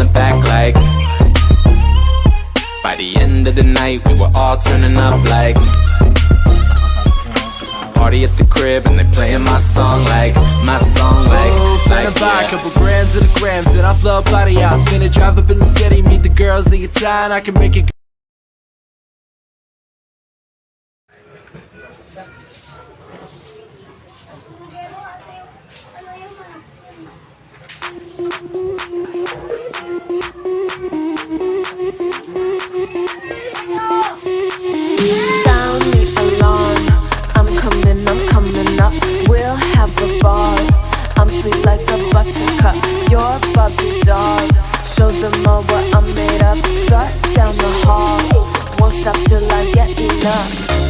in the back like. By the end of the night, we were all turning up like. Party at the crib and they playing my song like. Finna buy a couple grams of the grams, then I'll blow up out of y'all. Finna drive up in the city, meet the girls in your town. I can make it. Sound the alarm, I'm coming up. We'll have a ball. I'm sweet like a buttercup. You're Bobby dog. Show them all what I'm made of. Start down the hall. Won't stop till I get enough.